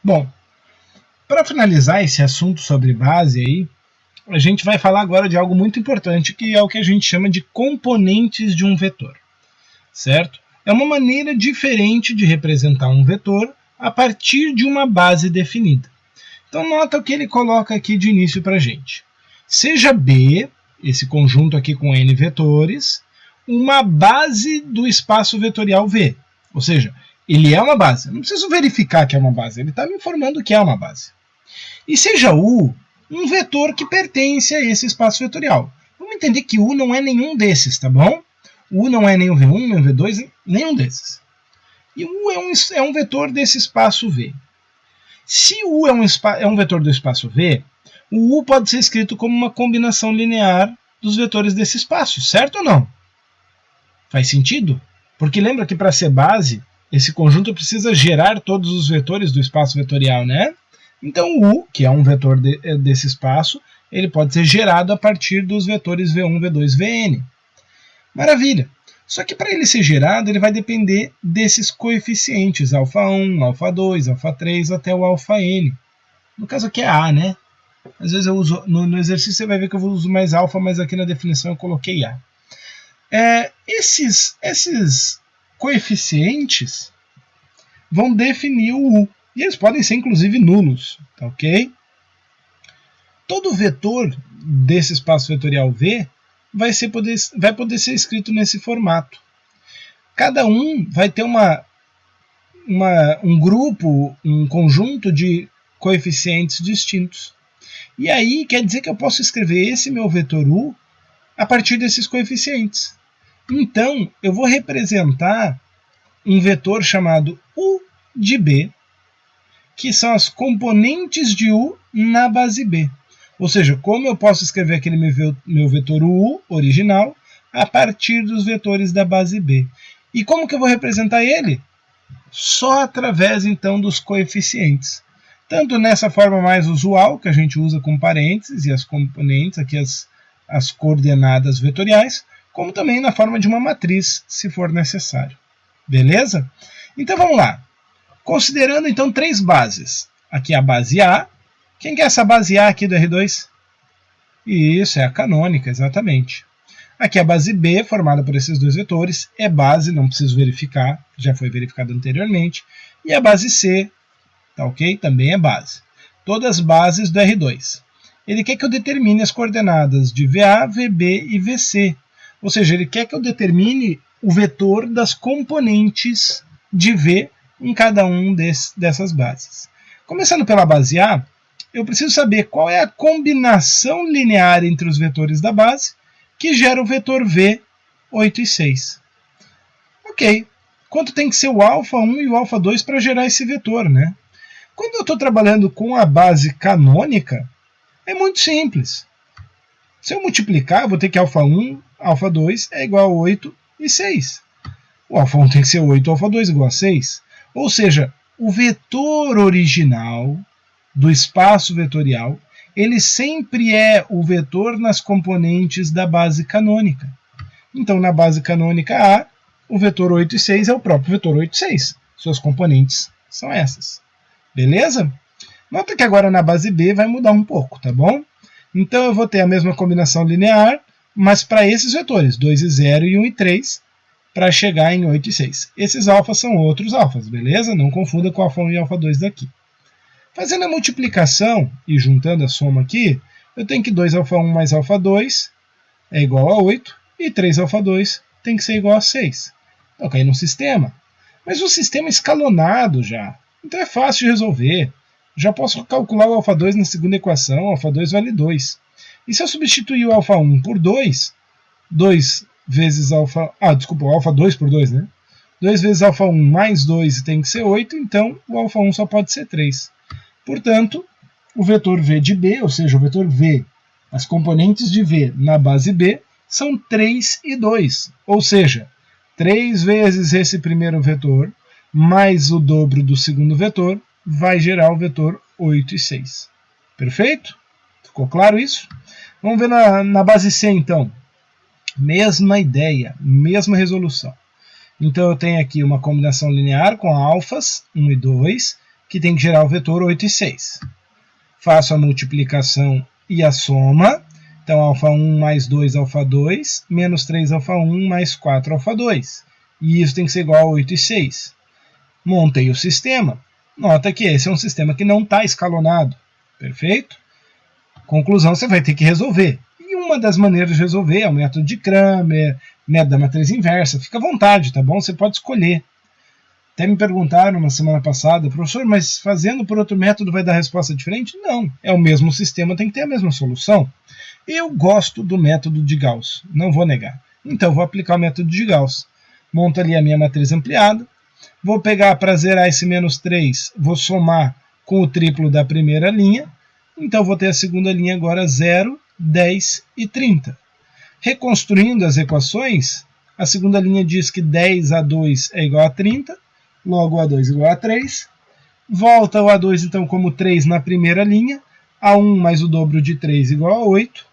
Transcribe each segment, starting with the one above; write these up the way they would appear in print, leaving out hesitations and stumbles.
Bom, para finalizar esse assunto sobre base aí, a gente vai falar agora de algo muito importante, que é o que a gente chama de componentes de um vetor, certo? É uma maneira diferente de representar um vetor a partir de uma base definida. Então nota o que ele coloca aqui de início para a gente. Seja B, esse conjunto aqui com n vetores, uma base do espaço vetorial V. Ou seja, ele é uma base. Eu não preciso verificar que é uma base, ele está me informando que é uma base. E seja U um vetor que pertence a esse espaço vetorial. Vamos entender que U não é nenhum desses, tá bom? U não é nem o V1, nem o V2, nenhum desses. E U é um vetor desse espaço V. Se U é um vetor do espaço V, o U pode ser escrito como uma combinação linear dos vetores desse espaço, certo ou não? Faz sentido? Porque lembra que para ser base, esse conjunto precisa gerar todos os vetores do espaço vetorial, né? Então o U, que é um vetor desse espaço, ele pode ser gerado a partir dos vetores V1, V2, Vn. Maravilha! Só que para ele ser gerado, ele vai depender desses coeficientes, α1, α2, α3, até o αn. No caso aqui é A, né? Às vezes eu uso, no exercício você vai ver que eu uso mais alfa, mas aqui na definição eu coloquei A. Esses coeficientes vão definir o U. E eles podem ser, inclusive, nulos, tá ok? Todo vetor desse espaço vetorial V vai poder ser escrito nesse formato. Cada um vai ter um grupo, um conjunto de coeficientes distintos. E aí quer dizer que eu posso escrever esse meu vetor U a partir desses coeficientes. Então, eu vou representar um vetor chamado U de B, que são as componentes de U na base B. Ou seja, como eu posso escrever aquele meu vetor U original a partir dos vetores da base B. E como que eu vou representar ele? Só através, então, dos coeficientes. Tanto nessa forma mais usual, que a gente usa com parênteses e as componentes, aqui as coordenadas vetoriais, como também na forma de uma matriz, se for necessário. Beleza? Então vamos lá. Considerando então três bases. Aqui a base A. Quem que é essa base A aqui do R2? Isso, é a canônica, exatamente. Aqui a base B, formada por esses dois vetores, é base, não preciso verificar, já foi verificado anteriormente. E a base C, tá ok? Também é base. Todas bases do R2. Ele quer que eu determine as coordenadas de VA, VB e VC. Ou seja, ele quer que eu determine o vetor das componentes de V em cada um dessas bases. Começando pela base A, eu preciso saber qual é a combinação linear entre os vetores da base que gera o vetor V, 8 e 6. Ok, quanto tem que ser o α1 e o α2 para gerar esse vetor, né? Quando eu estou trabalhando com a base canônica, é muito simples. Se eu multiplicar, eu vou ter que α1, α2 é igual a 8 e 6. O α1 tem que ser 8, o α2 igual a 6. Ou seja, o vetor original do espaço vetorial, ele sempre é o vetor nas componentes da base canônica. Então, na base canônica A, o vetor 8 e 6 é o próprio vetor 8 e 6. Suas componentes são essas. Beleza? Nota que agora na base B vai mudar um pouco, tá bom? Então eu vou ter a mesma combinação linear, mas para esses vetores, 2 e 0 e 1 e 3, para chegar em 8 e 6. Esses alfas são outros alfas, beleza? Não confunda com alfa 1 e alfa 2 daqui. Fazendo a multiplicação e juntando a soma aqui, eu tenho que 2 alfa 1 mais alfa 2 é igual a 8, e 3 alfa 2 tem que ser igual a 6. Então cai no sistema. Mas o sistema é escalonado já, então é fácil de resolver. Já posso calcular o alfa 2 na segunda equação, alfa 2 vale 2. E se eu substituir o alfa 1 por 2, 2 vezes alfa... desculpa, o alfa 2 por 2, né? 2 vezes alfa 1 mais 2 tem que ser 8, então o alfa 1 só pode ser 3. Portanto, o vetor V de B, ou seja, o vetor V, as componentes de V na base B, são 3 e 2. Ou seja, 3 vezes esse primeiro vetor, mais o dobro do segundo vetor, vai gerar o vetor 8 e 6. Perfeito? Ficou claro isso? Vamos ver na base C, então. Mesma ideia, mesma resolução. Então eu tenho aqui uma combinação linear com alfas 1 e 2, que tem que gerar o vetor 8 e 6. Faço a multiplicação e a soma. Então, α1 mais 2, α2, menos 3, α1, mais 4, α2. E isso tem que ser igual a 8 e 6. Montei o sistema. Nota que esse é um sistema que não está escalonado. Perfeito? Conclusão, você vai ter que resolver. E uma das maneiras de resolver é o método de Cramer, método da matriz inversa. Fica à vontade, tá bom? Você pode escolher. Até me perguntaram na semana passada, professor, mas fazendo por outro método vai dar resposta diferente? Não, é o mesmo sistema, tem que ter a mesma solução. Eu gosto do método de Gauss, não vou negar. Então vou aplicar o método de Gauss. Monto ali a minha matriz ampliada. Vou pegar para zerar esse menos 3, vou somar com o triplo da primeira linha. Então vou ter a segunda linha agora 0, 10 e 30. Reconstruindo as equações, a segunda linha diz que 10 a 2 é igual a 30. Logo, o A2 igual a 3. Volta o A2, então, como 3 na primeira linha. A1 mais o dobro de 3 igual a 8.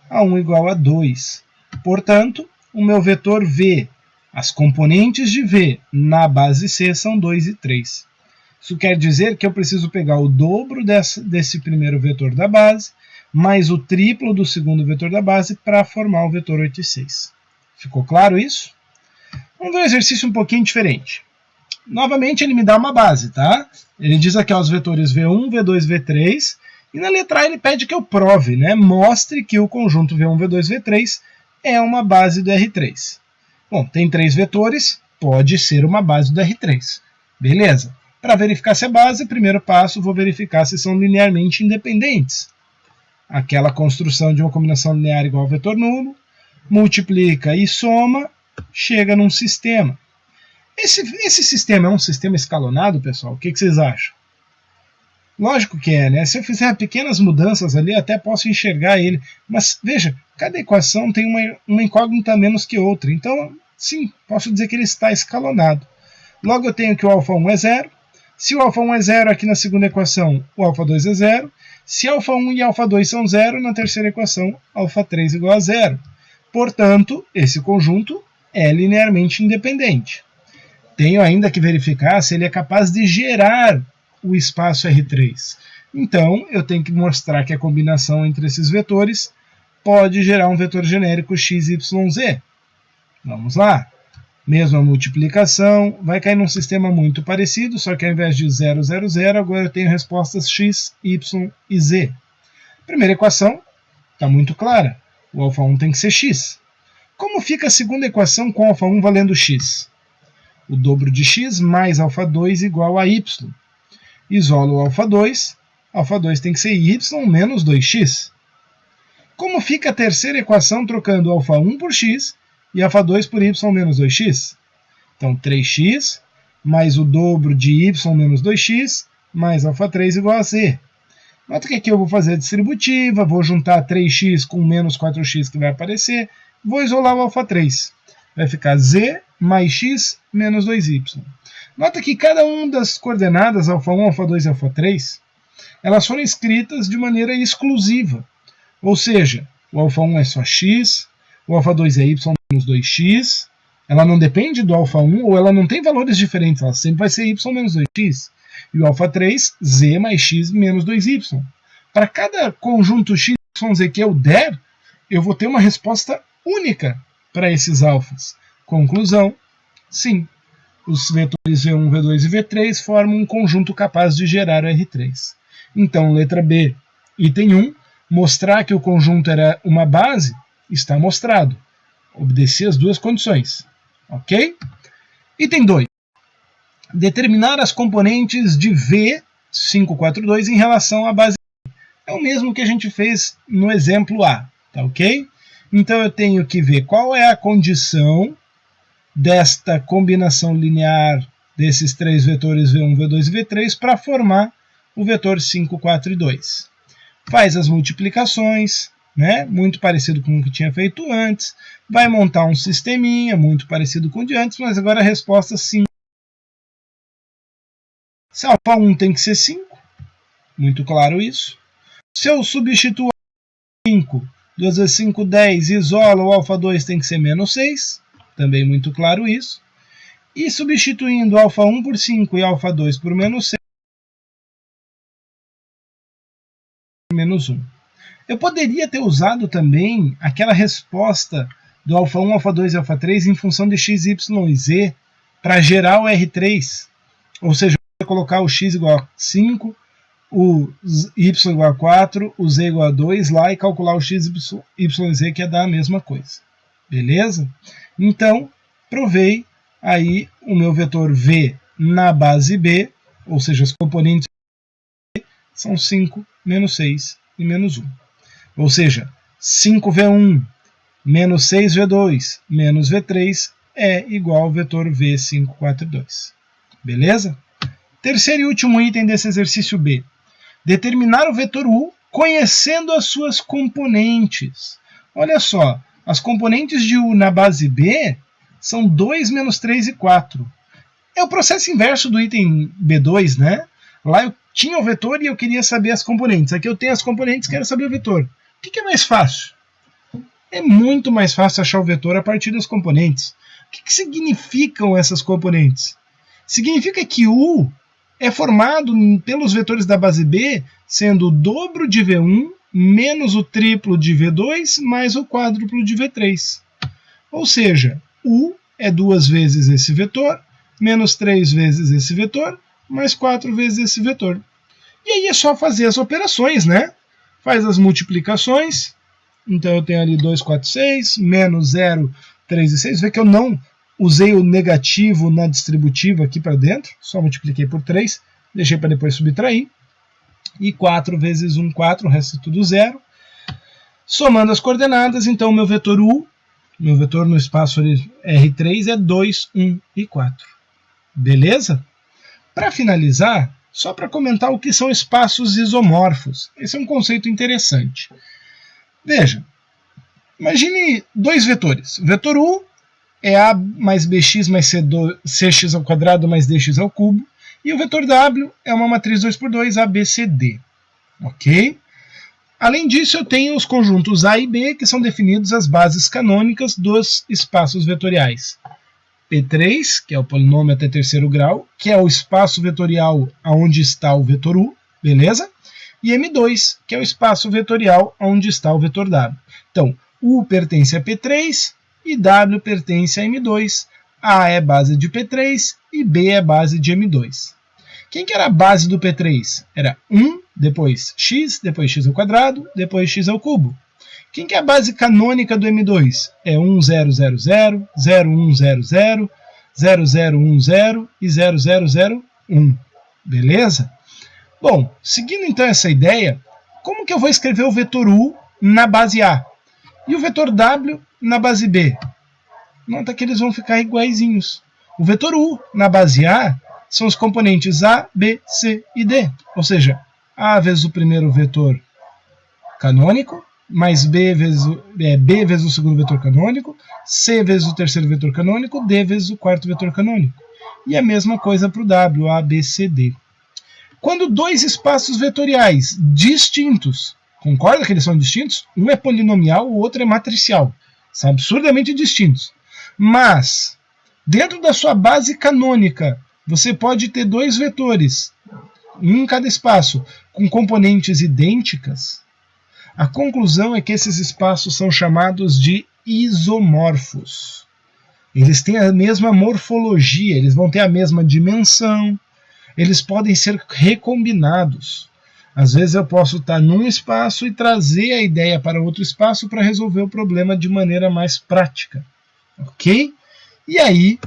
A1 igual a 2. Portanto, o meu vetor V, as componentes de V na base C são 2 e 3. Isso quer dizer que eu preciso pegar o dobro desse primeiro vetor da base, mais o triplo do segundo vetor da base, para formar o vetor 8 e 6. Ficou claro isso? Vamos ver um exercício um pouquinho diferente. Novamente, ele me dá uma base, tá? Ele diz aqui os vetores V1, V2, V3, e na letra A ele pede que eu prove, né? Mostre que o conjunto V1, V2, V3 é uma base do R3. Bom, tem 3 vetores, pode ser uma base do R3. Beleza. Para verificar se é base, primeiro passo, vou verificar se são linearmente independentes. Aquela construção de uma combinação linear igual ao vetor nulo, multiplica e soma, chega num sistema. Esse sistema é um sistema escalonado, pessoal? O que vocês acham? Lógico que é, né? Se eu fizer pequenas mudanças ali, até posso enxergar ele. Mas, veja, cada equação tem uma incógnita menos que outra. Então, sim, posso dizer que ele está escalonado. Logo, eu tenho que o α1 é 0. Se o α1 é 0 aqui na segunda equação, o α2 é 0. Se α1 e α2 são 0, na terceira equação, α3 igual a 0. Portanto, esse conjunto é linearmente independente. Tenho ainda que verificar se ele é capaz de gerar o espaço R3. Então, eu tenho que mostrar que a combinação entre esses vetores pode gerar um vetor genérico x, y, z. Vamos lá. Mesma multiplicação, vai cair num sistema muito parecido, só que ao invés de 0, 0, 0, agora eu tenho respostas x, y e z. Primeira equação está muito clara. O α1 tem que ser x. Como fica a segunda equação com α1 valendo x? O dobro de x mais α2 igual a y. Isolo o α2 tem que ser y menos 2x. Como fica a terceira equação trocando α1 por x e α2 por y menos 2x? Então, 3x mais o dobro de y menos 2x mais α3 igual a z. Nota que aqui eu vou fazer a distributiva, vou juntar 3x com menos 4x que vai aparecer, vou isolar o α3. Vai ficar z mais x menos 2y. Nota que cada uma das coordenadas, α1, α2 e α3, elas foram escritas de maneira exclusiva. Ou seja, o α1 é só x, o α2 é y menos 2x, ela não depende do α1 ou ela não tem valores diferentes, ela sempre vai ser y menos 2x. E o α3, z mais x menos 2y. Para cada conjunto x, y, z que eu der, eu vou ter uma resposta única para esses alfas. Conclusão, sim, os vetores V1, V2 e V3 formam um conjunto capaz de gerar o R3. Então, letra B, item 1, mostrar que o conjunto era uma base, está mostrado. Obedecer as duas condições. Ok? Item 2. Determinar as componentes de V542 em relação à base B. É o mesmo que a gente fez no exemplo A. Tá ok? Então, eu tenho que ver qual é a condição desta combinação linear desses três vetores V1, V2 e V3 para formar o vetor 5, 4 e 2. Faz as multiplicações, né? Muito parecido com o que tinha feito antes. Vai montar um sisteminha muito parecido com o de antes, mas agora a resposta sim. Se α1 tem que ser 5, muito claro isso. Se eu substituo 5, 2 vezes 5, 10, isolo o α2 tem que ser menos 6. Também muito claro isso. E substituindo α1 por 5 e α2 por menos 6, menos 1. Eu poderia ter usado também aquela resposta do α1, α2 e α3 em função de x, y e z para gerar o R3. Ou seja, eu vou colocar o x igual a 5, o y igual a 4, o z igual a 2 lá e calcular o x, y e z, que é dar a mesma coisa. Beleza? Então, provei aí o meu vetor V na base B, ou seja, os componentes são 5, menos 6 e menos 1. Ou seja, 5V1 menos 6V2 menos V3 é igual ao vetor V542. Beleza? Terceiro e último item desse exercício B. Determinar o vetor U conhecendo as suas componentes. Olha só, as componentes de U na base B são 2, menos 3 e 4. É o processo inverso do item B2, né? Lá eu tinha o vetor e eu queria saber as componentes. Aqui eu tenho as componentes e quero saber o vetor. O que é mais fácil? É muito mais fácil achar o vetor a partir das componentes. O que significam essas componentes? Significa que U é formado pelos vetores da base B, sendo o dobro de V1 menos o triplo de V2 mais o quádruplo de V3. Ou seja, U é 2 vezes esse vetor, menos 3 vezes esse vetor, mais 4 vezes esse vetor. E aí é só fazer as operações, né? Faz as multiplicações. Então eu tenho ali 2, 4, 6, menos 0, 3 e 6. Vê que eu não usei o negativo na distributiva aqui para dentro, só multipliquei por 3, deixei para depois subtrair. E 4 vezes 1, 4, o resto é tudo 0. Somando as coordenadas, então o meu vetor U, meu vetor no espaço R3 é 2, 1 e 4. Beleza? Para finalizar, só para comentar o que são espaços isomorfos. Esse é um conceito interessante. Veja, imagine dois vetores. O vetor U é A mais BX mais CX ao quadrado mais DX ao cubo. E o vetor W é uma matriz 2x2 ABCD. Ok? Além disso, eu tenho os conjuntos A e B, que são definidos as bases canônicas dos espaços vetoriais. P3, que é o polinômio até terceiro grau, que é o espaço vetorial onde está o vetor U, beleza? E M2, que é o espaço vetorial onde está o vetor W. Então, U pertence a P3 e W pertence a M2. A é base de P3 e B é base de M2. Quem que era a base do P3? Era 1, depois x ao quadrado, depois x ao cubo. Quem que é a base canônica do M2? É 1, 0, 0, 0, 0, 1, 0, 0, 0, 0, 1, 0 e 0, 0, 0, 1. Beleza? Bom, seguindo então essa ideia, como que eu vou escrever o vetor U na base A? E o vetor W na base B? Nota que eles vão ficar iguaizinhos. O vetor U na base A são os componentes A, B, C e D. Ou seja, A vezes o primeiro vetor canônico, mais B vezes o segundo vetor canônico, C vezes o terceiro vetor canônico, D vezes o quarto vetor canônico. E a mesma coisa para o W, A, B, C, D. Quando dois espaços vetoriais distintos, concorda que eles são distintos? Um é polinomial, o outro é matricial. São absurdamente distintos. Mas, dentro da sua base canônica, você pode ter dois vetores, um em cada espaço, com componentes idênticas. A conclusão é que esses espaços são chamados de isomorfos. Eles têm a mesma morfologia, eles vão ter a mesma dimensão, eles podem ser recombinados. Às vezes eu posso estar num espaço e trazer a ideia para outro espaço para resolver o problema de maneira mais prática. Ok? E aí,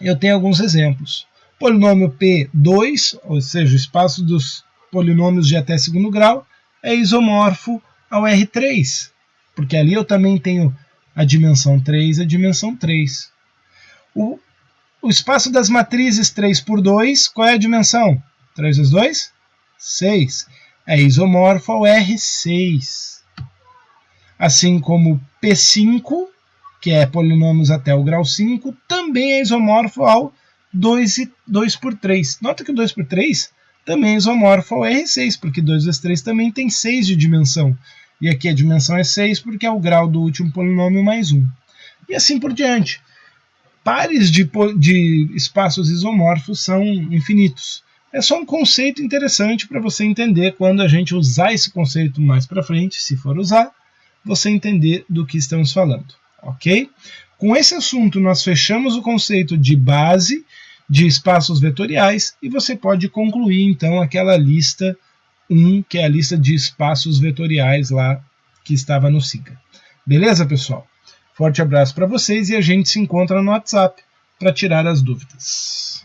eu tenho alguns exemplos. Polinômio P2, ou seja, o espaço dos polinômios de até segundo grau, é isomorfo ao R3, porque ali eu também tenho a dimensão 3 e a dimensão 3. O espaço das matrizes 3 por 2, qual é a dimensão? 3 vezes 2? 6. É isomorfo ao R6. Assim como P5, que é polinômios até o grau 5, também é isomorfo ao 2 por 3. Nota que o 2 por 3 também é isomorfo ao R6, porque 2 vezes 3 também tem 6 de dimensão. E aqui a dimensão é 6 porque é o grau do último polinômio mais 1. E assim por diante. Pares de espaços isomorfos são infinitos. é só um conceito interessante para você entender quando a gente usar esse conceito mais para frente, se for usar, você entender do que estamos falando, ok? Com esse assunto nós fechamos o conceito de base de espaços vetoriais e você pode concluir então aquela lista 1, que é a lista de espaços vetoriais lá que estava no SIGA. Beleza, pessoal? Forte abraço para vocês e a gente se encontra no WhatsApp para tirar as dúvidas.